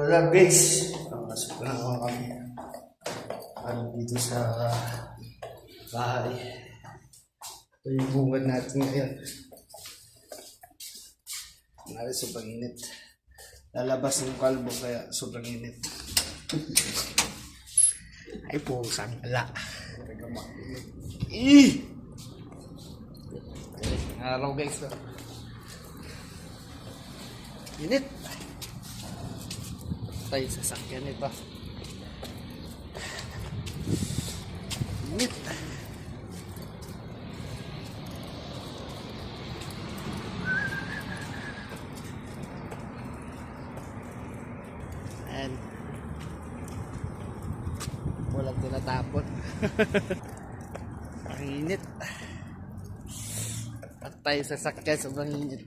Wala guys, pasok na ako kami dito sa bahay. Ito yung bungad natin ngayon. Nari sobrang init. Lalabas yung kalbo kaya sobrang init. Ay pusang ala. Araw guys. Init. Tayo sa sakyan ito. Init. And walang tinatapon. Ang init. At tayo sa sakyan sobrang init.